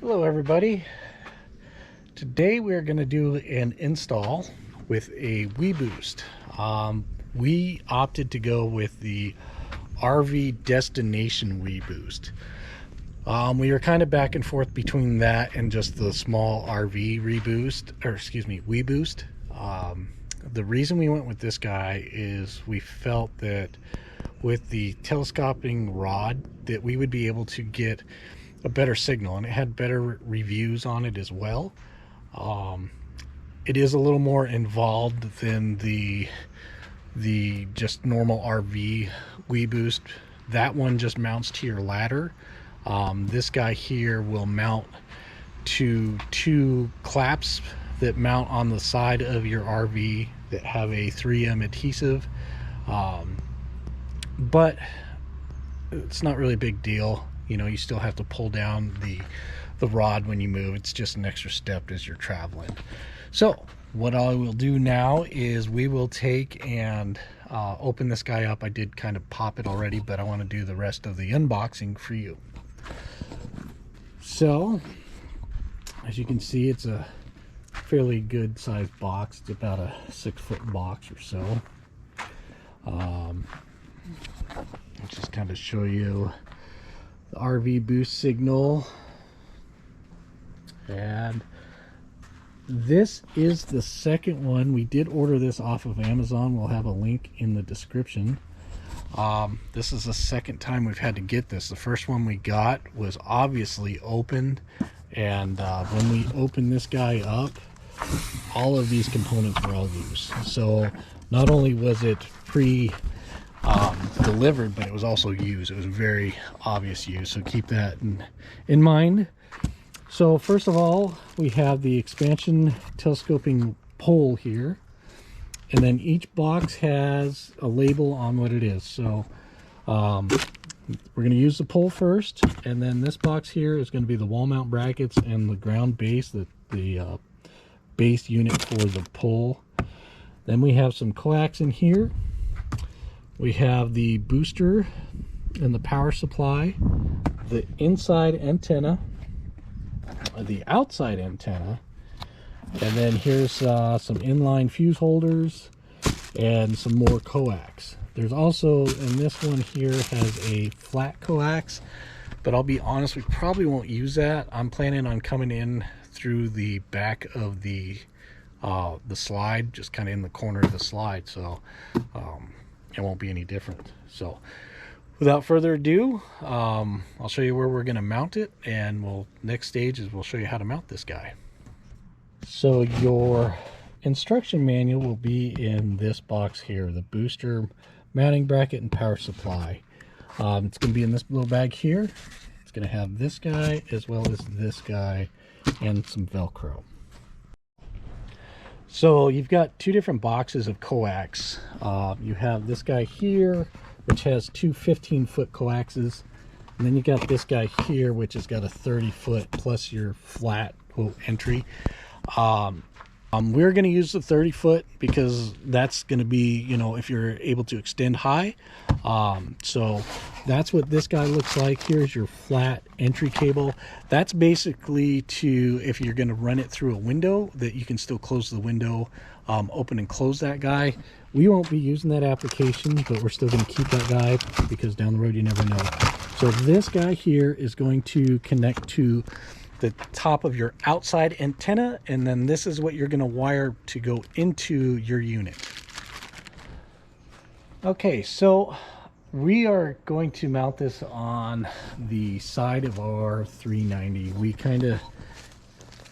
Hello everybody. Today we're going to do an install with a Weboost. We opted to go with the RV Destination Weboost. We were kind of back and forth between that and just the small RV Weboost. The reason we went with this guy is we felt that with the telescoping rod that we would be able to get a better signal, and it had better reviews on it as well. It is a little more involved than the just normal RV Weboost. That one just mounts to your ladder. This guy here will mount to two claps that mount on the side of your RV that have a 3M adhesive, but it's not really a big deal. You know, you still have to pull down the rod when you move. It's just an extra step as you're traveling. So what I will do now is we will take and open this guy up. I did kind of pop it already, but I want to do the rest of the unboxing for you. So as you can see, it's a fairly good sized box. It's about a 6-foot box or so. I'll just kind of show you the RV boost signal, and this is the second one. We did order this off of Amazon. We'll have a link in the description. This is the second time we've had to get this. The first one we got was obviously opened, and when we opened this guy up, all of these components were all loose. So not only was it delivered, but it was also used. It was very obvious use, so keep that in mind. So first of all, we have the expansion telescoping pole here, and then each box has a label on what it is. So we're going to use the pole first, and then this box here is going to be the wall mount brackets and the ground base, the base unit for the pole. Then we have some coax in here. We have the booster and the power supply, the inside antenna, the outside antenna, and then here's some inline fuse holders and some more coax. There's also, and this one here has a flat coax, but I'll be honest, we probably won't use that. I'm planning on coming in through the back of the slide, just kind of in the corner of the slide, so it won't be any different. So without further ado, I'll show you where we're going to mount it, and next stage is we'll show you how to mount this guy. So your instruction manual will be in this box here, the booster, mounting bracket, and power supply. It's going to be in this little bag here. It's going to have this guy as well as this guy and some Velcro. So you've got two different boxes of coax. You have this guy here, which has two 15-foot coaxes, and then you got this guy here, which has got a 30-foot plus your flat quote entry. We're going to use the 30-foot because that's going to be, you know, if you're able to extend high. So that's what this guy looks like. Here's your flat entry cable. That's basically if you're going to run it through a window, that you can still close the window, open and close that guy. We won't be using that application, but we're still going to keep that guy because down the road you never know. So this guy here is going to connect to the top of your outside antenna, and then this is what you're going to wire to go into your unit. Okay, so we are going to mount this on the side of our 390. We kind of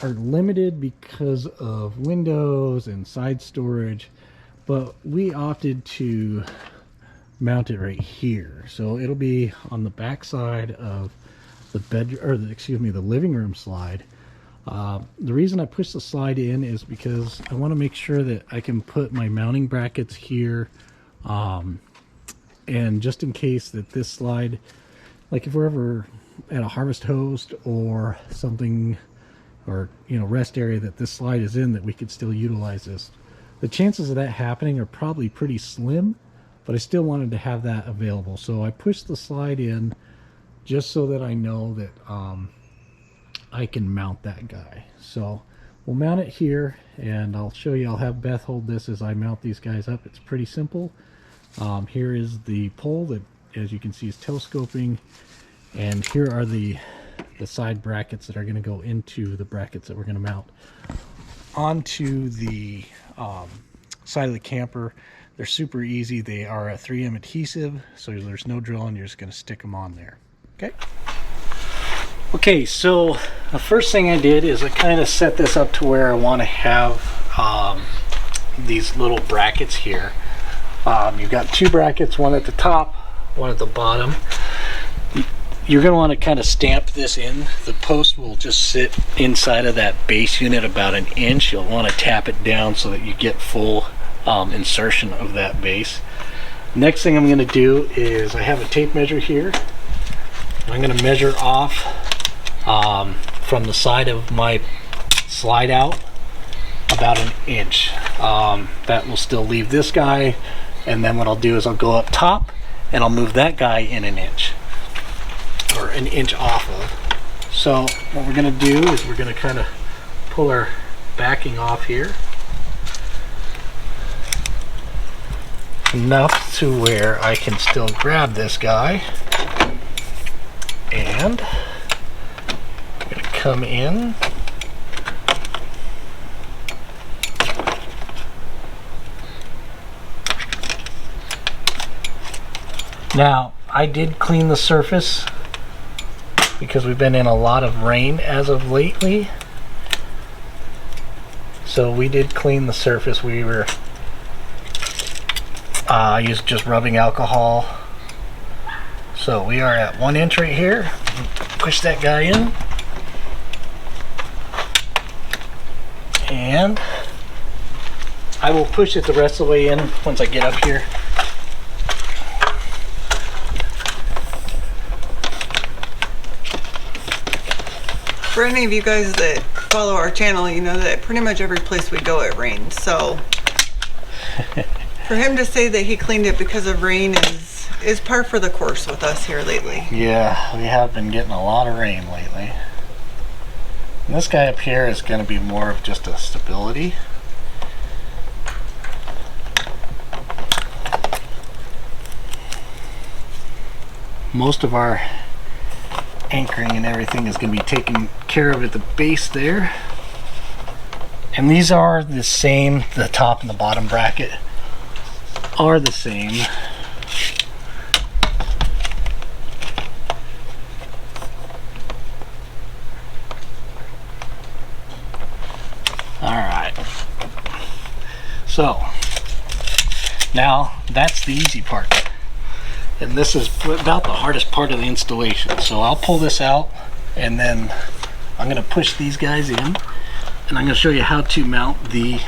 are limited because of windows and side storage, but we opted to mount it right here. So it'll be on the back side of the the living room slide. The reason I pushed the slide in is because I want to make sure that I can put my mounting brackets here, and just in case that this slide, like if we're ever at a harvest host or something, or rest area that this slide is in, that we could still utilize this. The chances of that happening are probably pretty slim, but I still wanted to have that available. So I pushed the slide in just so that I know that I can mount that guy. So we'll mount it here, and I'll show you. I'll have Beth hold this as I mount these guys up. It's pretty simple. Here is the pole that, as you can see, is telescoping, and here are the side brackets that are going to go into the brackets that we're going to mount onto the side of the camper. They're super easy. They are a 3M adhesive, so there's no drilling. You're just going to stick them on there. Okay, so the first thing I did is I kind of set this up to where I want to have these little brackets here. You've got two brackets, one at the top, one at the bottom. You're going to want to kind of stamp this in. The post will just sit inside of that base unit about an inch. You'll want to tap it down so that you get full insertion of that base. Next thing I'm going to do is I have a tape measure here. I'm going to measure off from the side of my slide out about an inch. That will still leave this guy, and then what I'll do is I'll go up top and I'll move that guy in an inch, or an inch off of. So what we're going to do is we're going to kind of pull our backing off here enough to where I can still grab this guy, and I'm going to come in now. I did clean the surface because we've been in a lot of rain as of lately, so we did clean the surface. We were used just rubbing alcohol. So we are at 1 inch right here. Push that guy in, and I will push it the rest of the way in once I get up here. For any of you guys that follow our channel, you know that pretty much every place we go it rains. So for him to say that he cleaned it because of rain is par for the course with us here lately. Yeah, we have been getting a lot of rain lately. And this guy up here is going to be more of just a stability. Most of our anchoring and everything is going to be taken care of at the base there. And these are the same, the top and the bottom bracket are the same. Alright, so now that's the easy part, and this is about the hardest part of the installation. So I'll pull this out, and then I'm going to push these guys in, and I'm going to show you how to mount the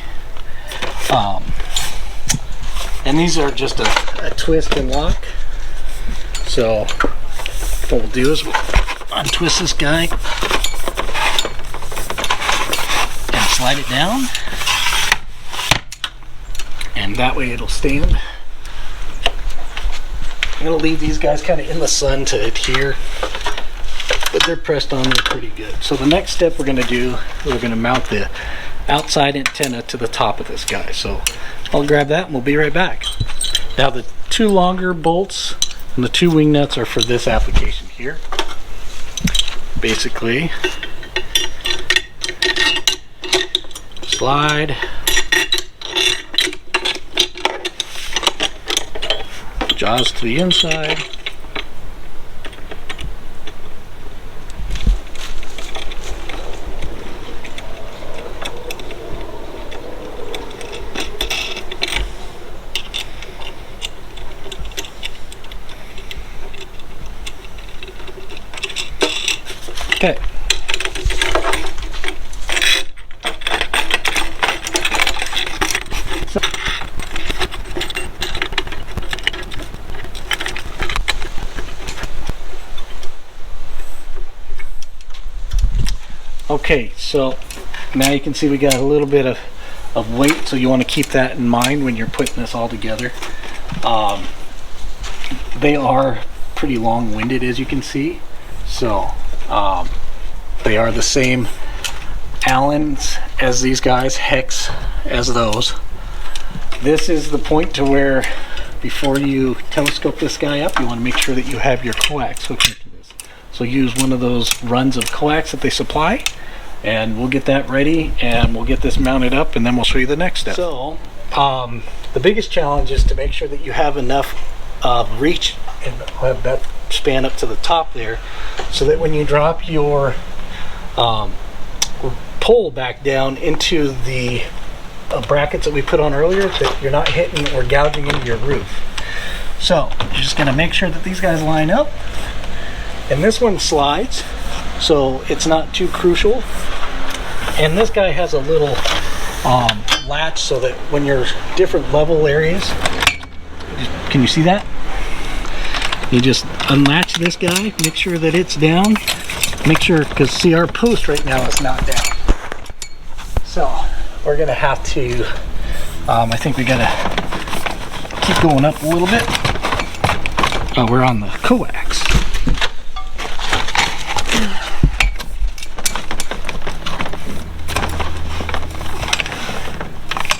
and these are just a twist and lock. So what we'll do is we'll untwist this guy and slide it down, and that way it'll stand. I'm going to leave these guys kind of in the sun to adhere, but they're pressed on there pretty good. So the next step we're going to do, we're going to mount the outside antenna to the top of this guy. So I'll grab that and we'll be right back. Now the two longer bolts and the two wing nuts are for this application here. Basically, slide, jaws to the inside, okay. Okay, so now you can see we got a little bit of weight, so you want to keep that in mind when you're putting this all together. They are pretty long-winded, as you can see, so They are the same Allens as these guys, hex as those. This is the point to where before you telescope this guy up, you want to make sure that you have your coax hooked into this. So use one of those runs of coax that they supply, and we'll get that ready and we'll get this mounted up, and then we'll show you the next step. So the biggest challenge is to make sure that you have enough reach and have that span up to the top there, so that when you drop your pole back down into the brackets that we put on earlier, that you're not hitting or gouging into your roof. So you're just going to make sure that these guys line up, and this one slides so it's not too crucial, and this guy has a little latch so that when you're different level areas, can you see that? You just unlatch this guy, make sure that it's down, make sure, because see, our post right now is not down. So we're gonna have to, I think we gotta keep going up a little bit. Oh, we're on the coax.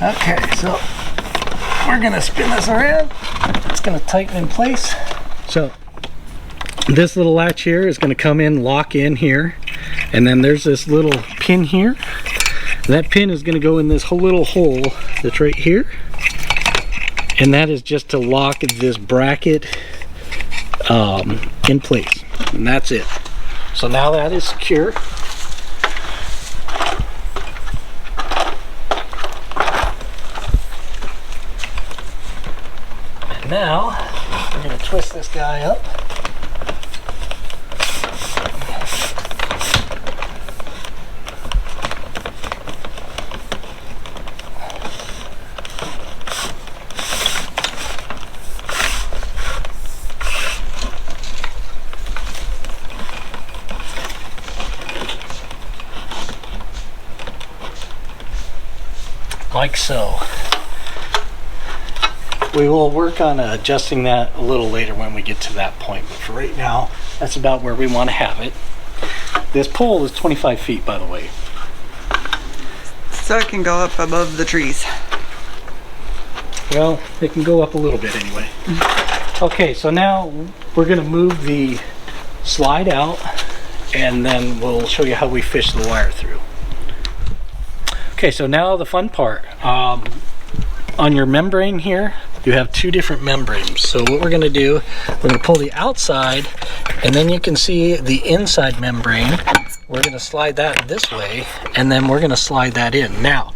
Okay, so we're gonna spin this around. It's gonna tighten in place. So this little latch here is gonna come in, lock in here, and then there's this little pin here. That pin is going to go in this whole little hole that's right here, and that is just to lock this bracket in place, and that's it. So now that is secure. And now we're going to twist this guy up. Like so. We will work on adjusting that a little later when we get to that point, but for right now, that's about where we want to have it. This pole is 25 feet, by the way. So it can go up above the trees. Well, it can go up a little bit anyway. Okay, so now we're going to move the slide out, and then we'll show you how we fish the wire through. Okay, so now the fun part. On your membrane here, you have two different membranes. So what we're going to do, we're going to pull the outside, and then you can see the inside membrane. We're going to slide that this way, and then we're going to slide that in. Now,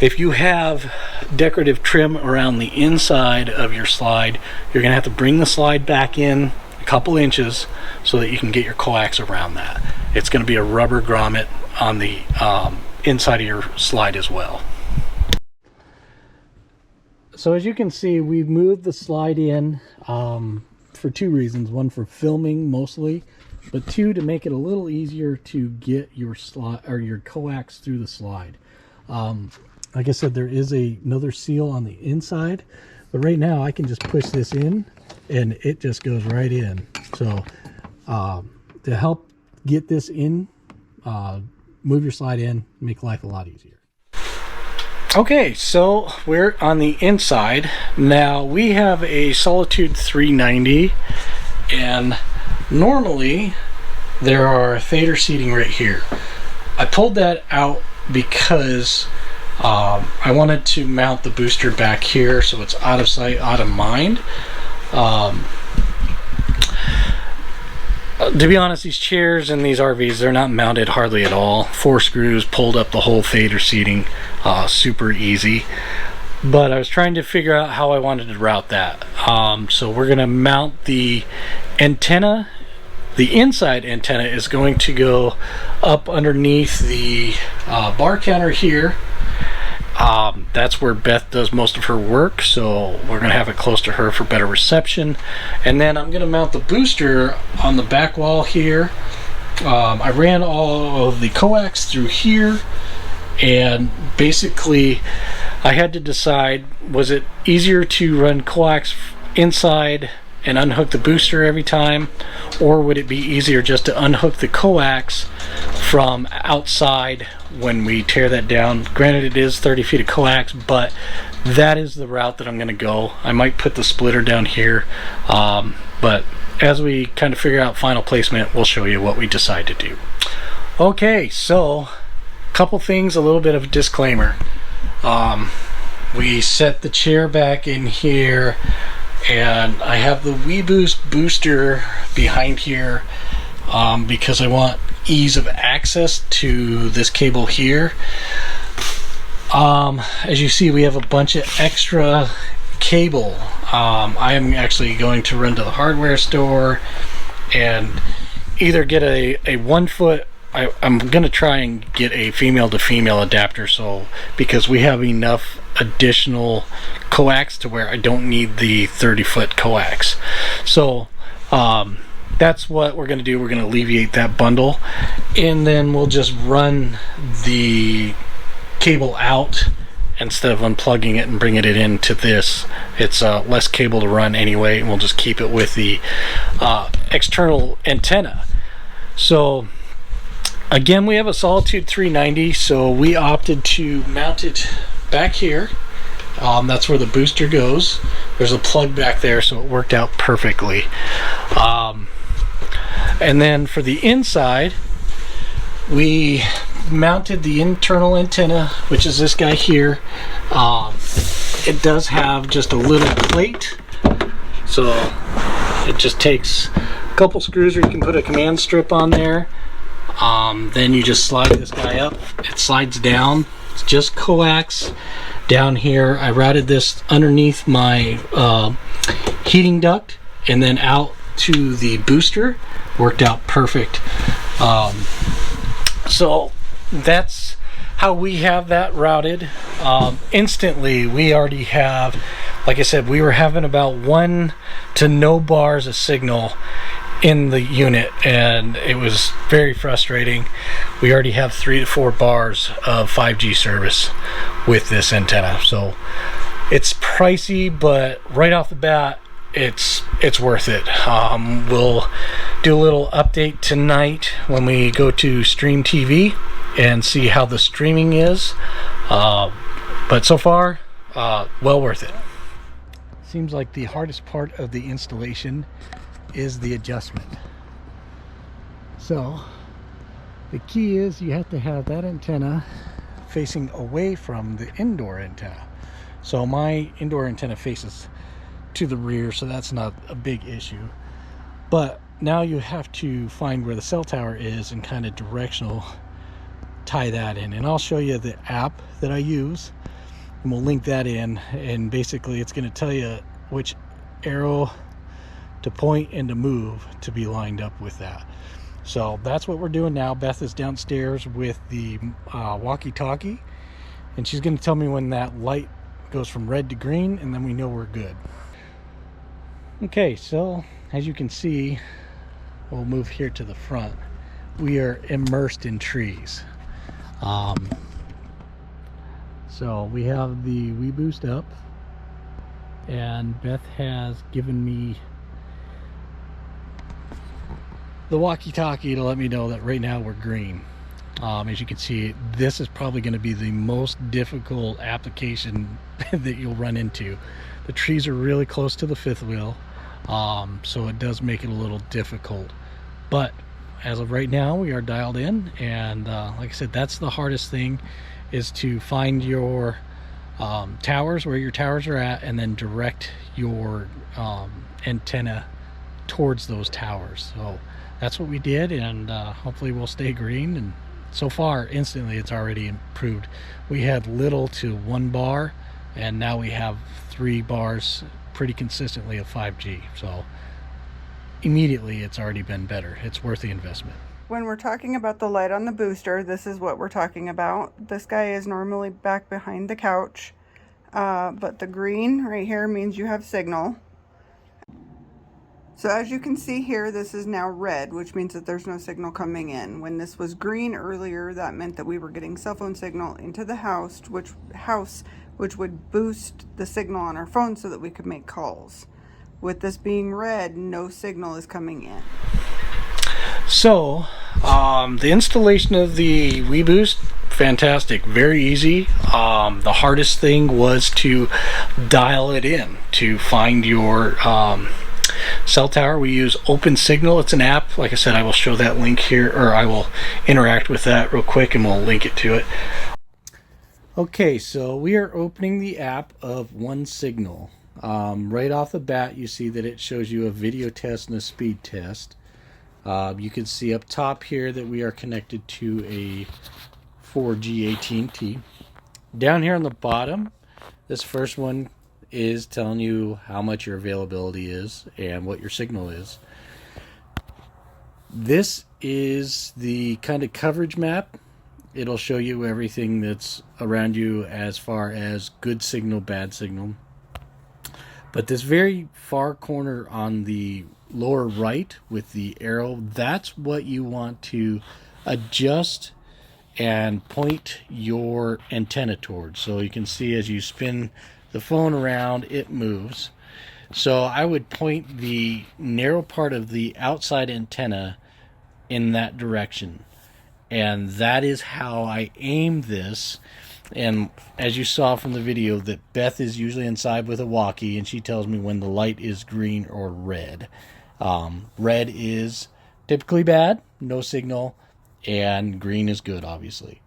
if you have decorative trim around the inside of your slide, you're going to have to bring the slide back in a couple inches so that you can get your coax around that. It's going to be a rubber grommet on the inside of your slide as well. So as you can see, we've moved the slide in for two reasons. One, for filming mostly, but two, to make it a little easier to get your slide or your coax through the slide. Like I said, there is another seal on the inside, but right now I can just push this in and it just goes right in. So to help get this in, move your slide in, make life a lot easier. Okay, so we're on the inside. Now we have a Solitude 390, and normally there are Thader seating right here. I pulled that out because I wanted to mount the booster back here so it's out of sight, out of mind. To be honest, these chairs and these RVs, they're not mounted hardly at all. 4 screws pulled up the whole Thader seating, super easy. But I was trying to figure out how I wanted to route that. So we're going to mount the antenna. The inside antenna is going to go up underneath the bar counter here. That's where Beth does most of her work, so we're going to have it close to her for better reception. And then I'm going to mount the booster on the back wall here. I ran all of the coax through here, and basically I had to decide, was it easier to run coax inside and unhook the booster every time, or would it be easier just to unhook the coax from outside when we tear that down? Granted, it is 30 feet of coax, but that is the route that I'm going to go. I might put the splitter down here, but as we kind of figure out final placement, we'll show you what we decide to do. Okay, so a couple things, a little bit of a disclaimer. We set the chair back in here, and I have the Weboost booster behind here because I want ease of access to this cable here. As you see, we have a bunch of extra cable. I am actually going to run to the hardware store and either get a 1 foot, I'm going to try and get a female to female adapter, so because we have enough additional coax to where I don't need the 30-foot coax. So that's what we're going to do. We're going to alleviate that bundle, and then we'll just run the cable out instead of unplugging it and bringing it into this. It's less cable to run anyway, and we'll just keep it with the external antenna. So again, we have a Solitude 390, so we opted to mount it back here. That's where the booster goes. There's a plug back there, so it worked out perfectly. And then for the inside, we mounted the internal antenna, which is this guy here. It does have just a little plate, so it just takes a couple screws, or you can put a command strip on there. Then you just slide this guy up, it slides down. It's just coax down here. I routed this underneath my heating duct and then out to the booster. Worked out perfect. So that's how we have that routed. Instantly, we already have, like I said, we were having about 1 to no bars of signal in the unit, and it was very frustrating. We already have 3 to 4 bars of 5G service with this antenna, so it's pricey, but right off the bat, it's worth it. We'll do a little update tonight when we go to Stream TV and see how the streaming is, but so far well worth it. Seems like the hardest part of the installation is the adjustment. So the key is you have to have that antenna facing away from the indoor antenna. So my indoor antenna faces to the rear, so that's not a big issue. But now you have to find where the cell tower is and kind of directional tie that in. And I'll show you the app that I use, and we'll link that in. And basically it's going to tell you which arrow to point and to move to be lined up with that. So that's what we're doing now. Beth is downstairs with the walkie-talkie, and she's going to tell me when that light goes from red to green, and then we know we're good. Okay, so as you can see, we'll move here to the front. We are immersed in trees. So we have the Weboost up, and Beth has given me the walkie-talkie to let me know that right now we're green. As you can see, this is probably going to be the most difficult application that you'll run into. The trees are really close to the fifth wheel, so it does make it a little difficult. But as of right now, we are dialed in, and like I said, that's the hardest thing, is to find your towers, where your towers are at, and then direct your antenna towards those towers. So that's what we did, and hopefully we'll stay green. And so far, instantly, it's already improved. We had little to 1 bar, and now we have 3 bars pretty consistently of 5G. So immediately, it's already been better. It's worth the investment. When we're talking about the light on the booster, this is what we're talking about. This guy is normally back behind the couch, but the green right here means you have signal. So as you can see here, this is now red, which means that there's no signal coming in. When this was green earlier, that meant that we were getting cell phone signal into the house, which would boost the signal on our phone so that we could make calls. with this being red, no signal is coming in. So the installation of the Weboost, fantastic, very easy. The hardest thing was to dial it in, to find your cell tower. We use Opensignal. It's an app. Like I said, I will show that link here, or I will interact with that real quick and we'll link it to it. Okay, so we are opening the app of Opensignal. Right off the bat, you see that it shows you a video test and a speed test. You can see up top here that we are connected to a 4G AT&T. Down here on the bottom, this first one is telling you how much your availability is and what your signal is. This is the kind of coverage map. It'll show you everything that's around you as far as good signal, bad signal. But this very far corner on the lower right with the arrow, that's what you want to adjust and point your antenna towards. So you can see as you spin the phone around, it moves. So I would point the narrow part of the outside antenna in that direction. And that is how I aim this. And as you saw from the video, that Beth is usually inside with a walkie, and she tells me when the light is green or red. Red is typically bad, no signal, and green is good, obviously.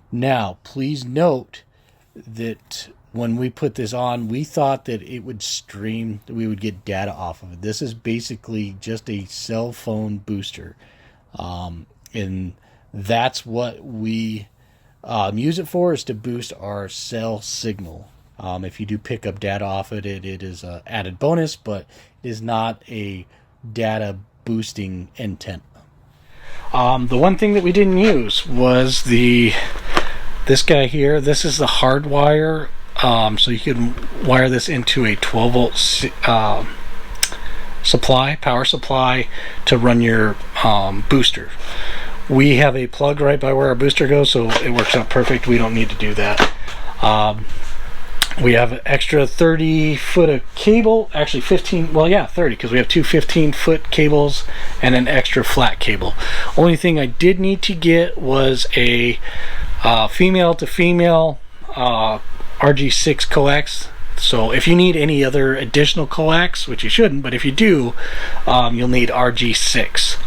Now, please note that when we put this on, we thought that it would stream, that we would get data off of it. This is basically just a cell phone booster. And that's what we use it for, is to boost our cell signal. If you do pick up data off it, it is an added bonus, but it is not a data boosting intent. The one thing that we didn't use was this guy here. This is the hard wire, so you can wire this into a 12 volt power supply to run your booster. We have a plug right by where our booster goes, so it works out perfect. We don't need to do that. We have an extra 30 foot of cable, actually 15, well yeah, 30, because we have two 15-foot cables and an extra flat cable. Only thing I did need to get was a female to female RG6 coax. So if you need any other additional coax, which you shouldn't, but if you do, you'll need RG6.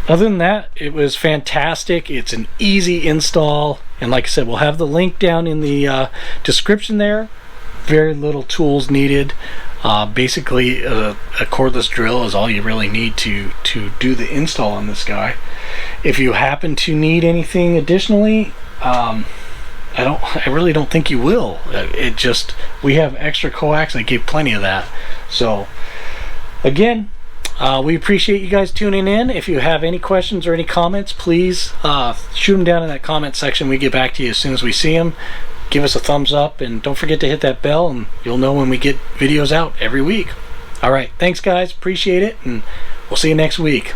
Other than that, it was fantastic. It's an easy install, and like I said, we'll have the link down in the description there. Very little tools needed. Basically, a cordless drill is all you really need to do the install on this guy. If you happen to need anything additionally, I really don't think you will. We have extra coax. I gave plenty of that. So again, we appreciate you guys tuning in. If you have any questions or any comments, please shoot them down in that comment section. We get back to you as soon as we see them. Give us a thumbs up, and don't forget to hit that bell, and you'll know when we get videos out every week. All right, thanks guys, appreciate it, and we'll see you next week.